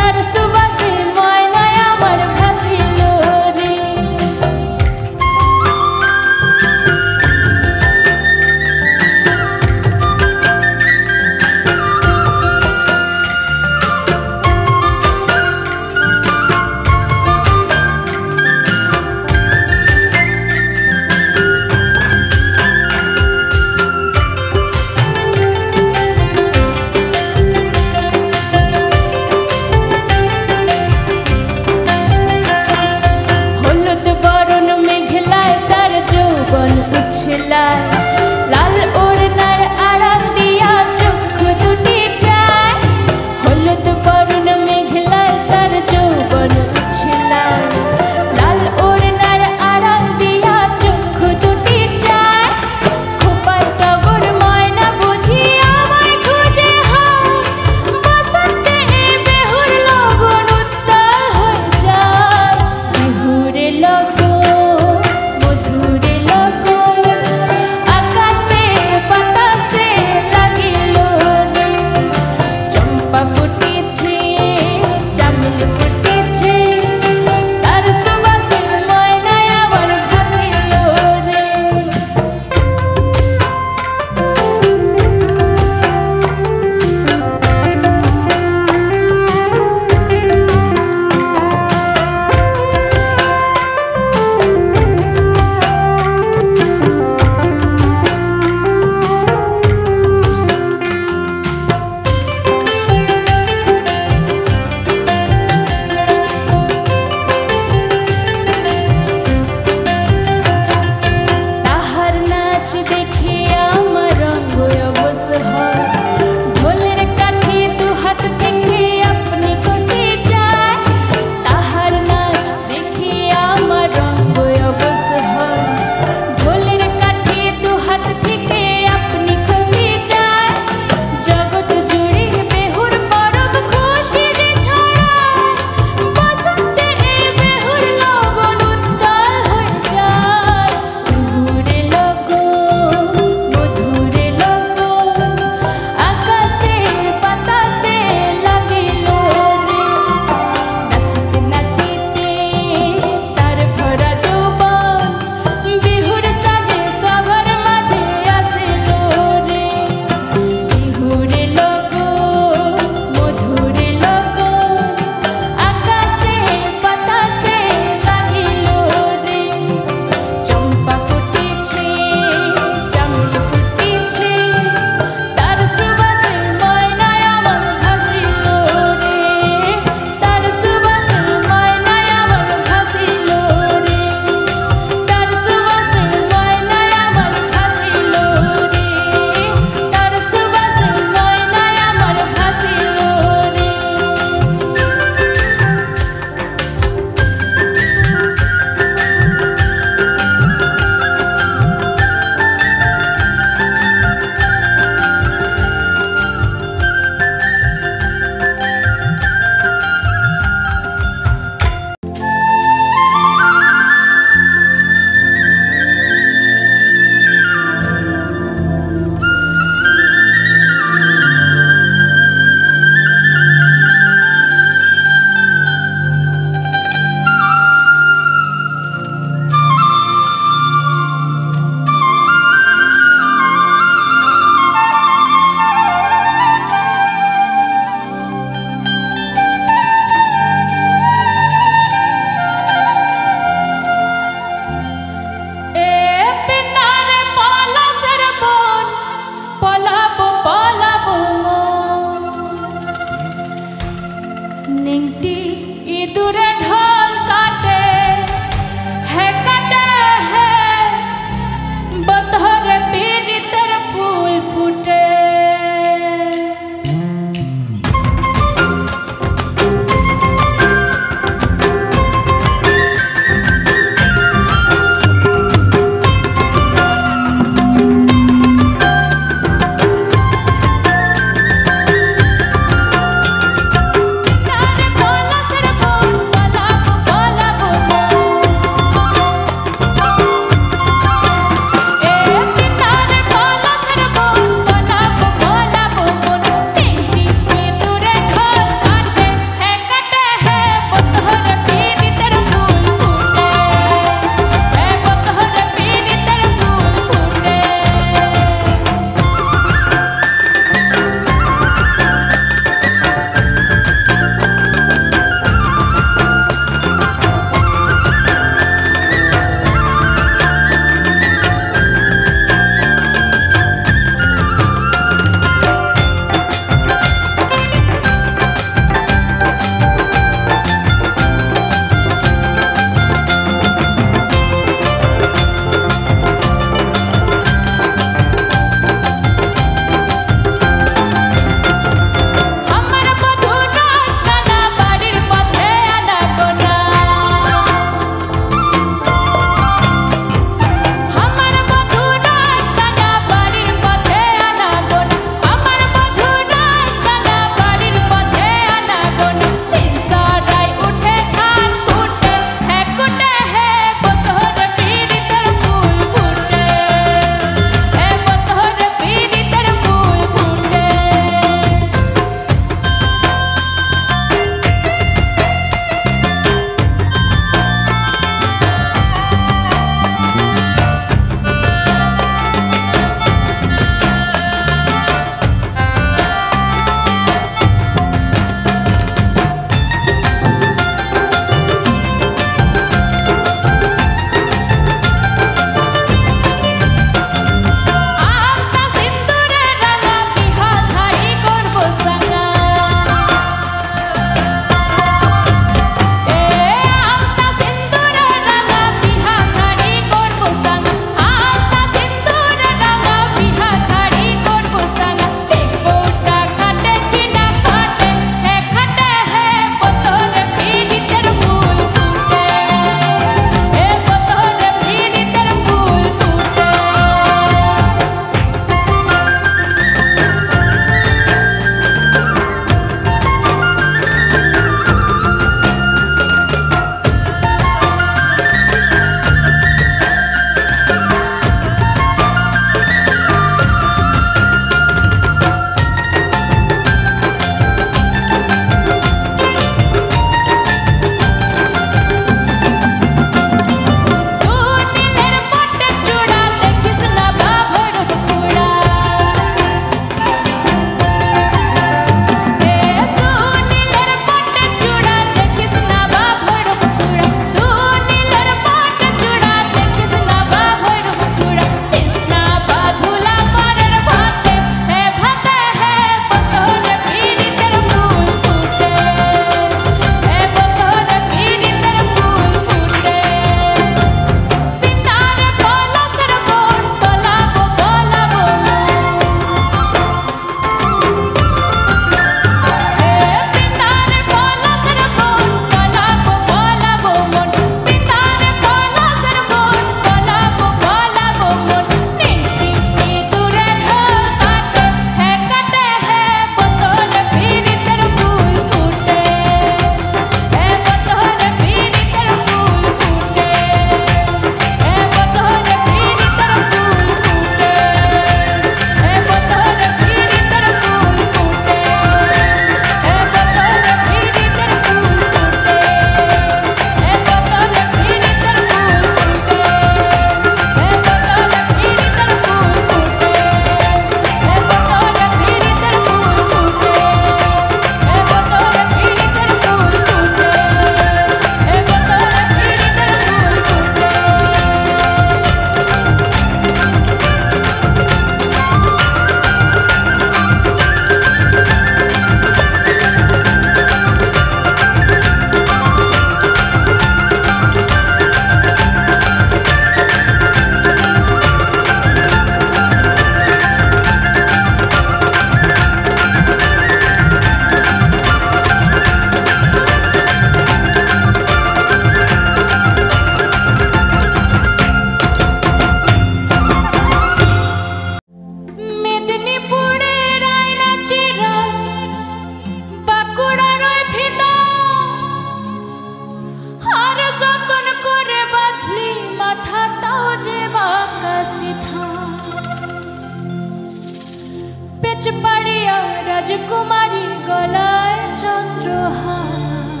রাজপাড়িয়া রাজকুমারী গলায় চন্দ্রহার,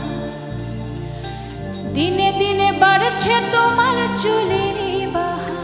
দিনে দিনে বাড়ছে তোমার চুলেরই বাহার।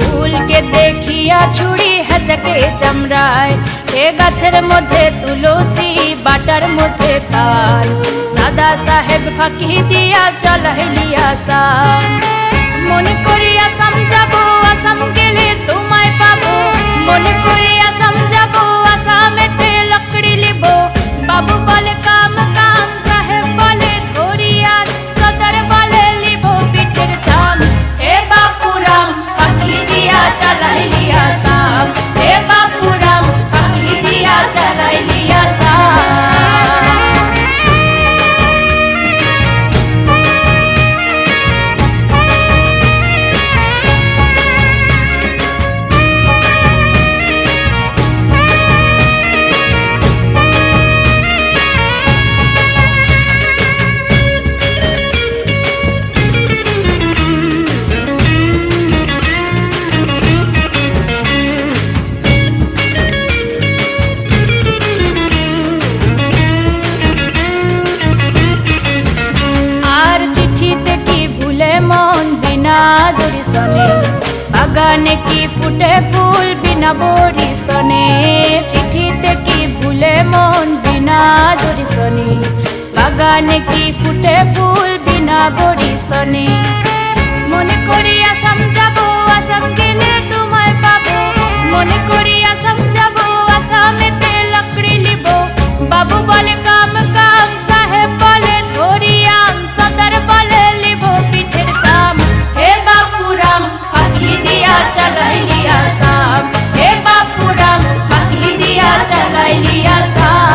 फूल के देखिया छुड़ी हेचके चमराय हे गाछेर मध्य तुलसी बाटार मध्य पान सादा साहेब फाঁকি দিয়া চলাইলিয়া সান মনে করি আসাম যাবো আসাম গেলে তোমায় পাবো মনে করি আসাম যাবো আসামেতে লকড়ি লিব বাবু বলে কাম কাম সাহেব বলে ধরিয়ান সদর বলে লিব পিঠের ছাম হে বাপুরাম ফাঁকি দিয়া চলাইলিয়া সাম হে বাপুরাম ফাঁকি দিয়া চলাইলিয়া সাম बागाने की फुटे फूल बिना बोरिसने चिठीते की भूले मन बिना दोरिसने बागाने की फुटे फूल बिना बोरिसने मने करी आसाम जाबो आसाम गेले तुम्हाय पाबो मने करी आसाम जाबो आसामेते लकड़ी लिबो बाबू बोले काम काम साहेब बोले धरियाम सदर बोले लिबो पिठेर चाम हे बापुराम फाঁকি দিয়া চলাইলিয়া সাম হে বাপুরাম ফাঁকি দিয়া চলাইলিয়া সাম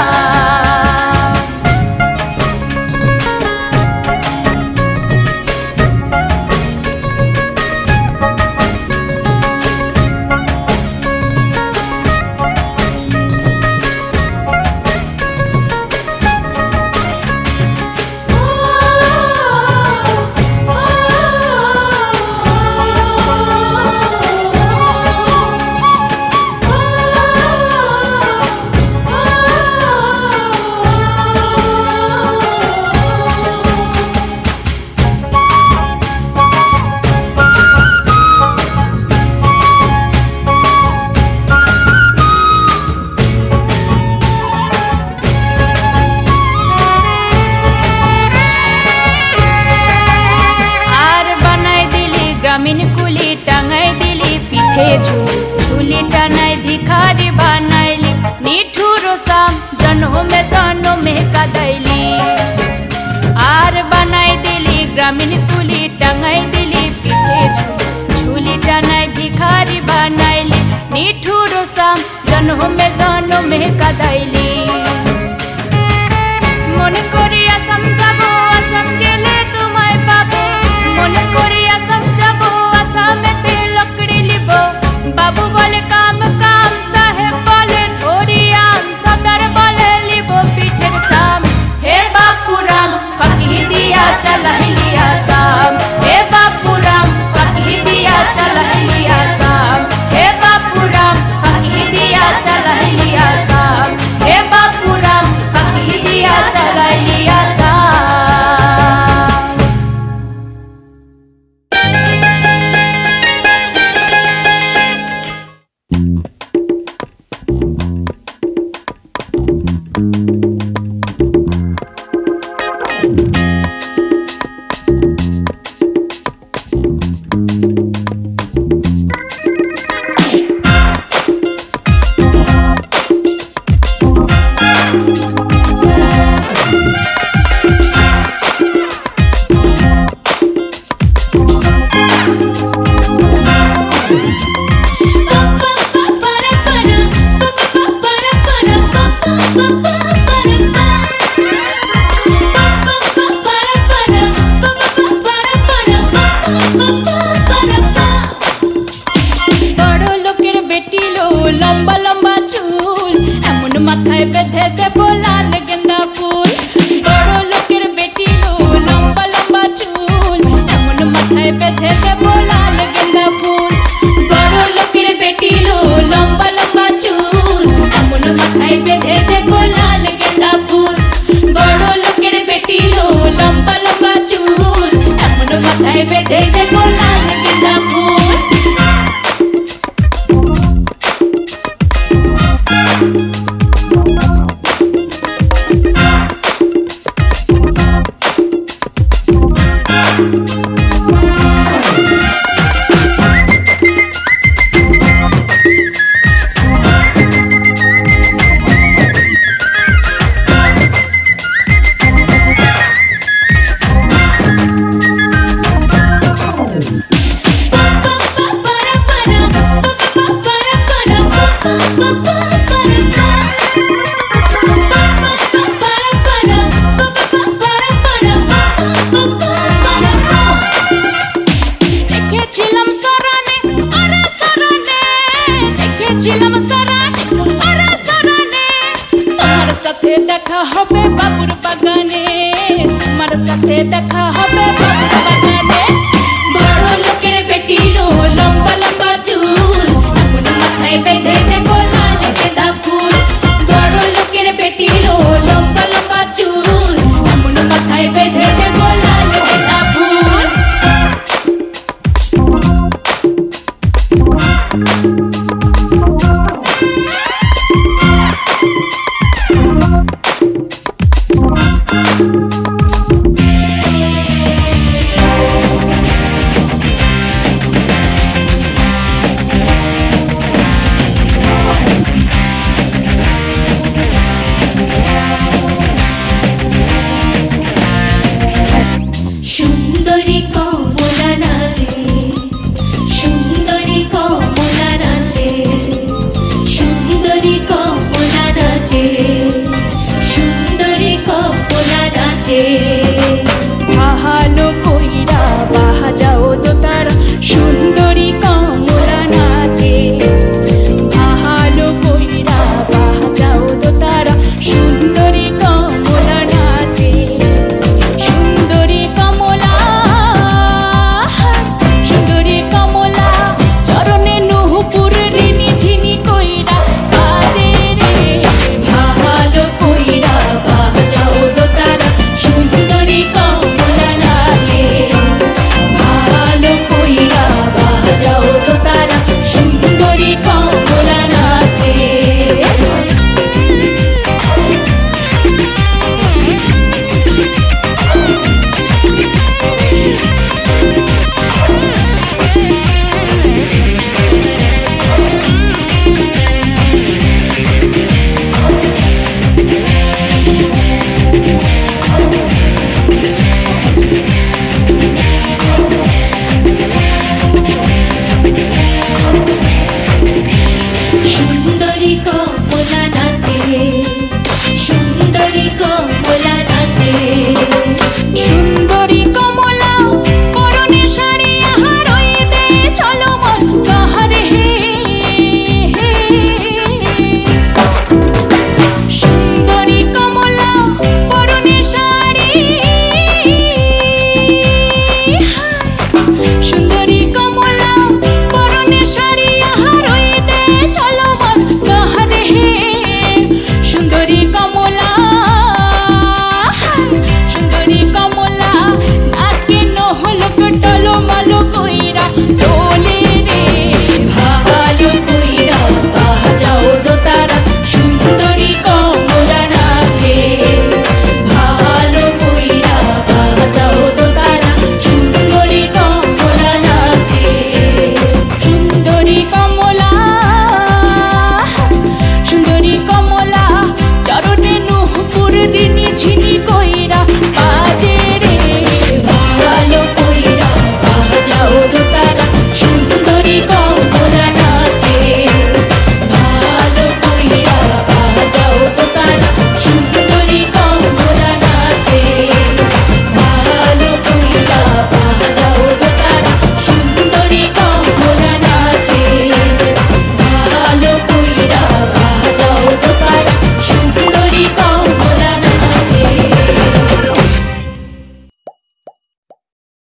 झूली टानाई भिखारी बनाइली निठुरो साम जन्म में कादैली आर बनाई दिली ग्रामीण कुली टांगाई दिली पीठे झूली टानाई भिखारी बनाइली निठुरो साम जन्म में कादैली मन करी आसाम जाबो आसाम गेले तुम्हाय पाबो मन करी आसाम जाबो आसामेते लकड़ी लिबो बाबू बोले काम काम साहेब बोले धरियाम सदर बोले लिबो पिठेर चाम हे बापुराम फाঁকি দিয়া চলাইলিয়া সাম हे बापुराम फाঁকি দিয়া চলাইলিয়া সাম हे बापुराम फाঁকি দিয়া চলাইলিয়া সাম हे बापुराम फाঁকি দিয়া চলাইলিয়া সাম बेधे देखो लाल गेंदा দেখেছিলাম সরানে আরে সরানে, দেখেছিলাম সরানে আরে সরানে, তোমার সাথে দেখা হবে বাবুর বাগানে, তোমার সাথে দেখা হবে বাবুর বাগানে।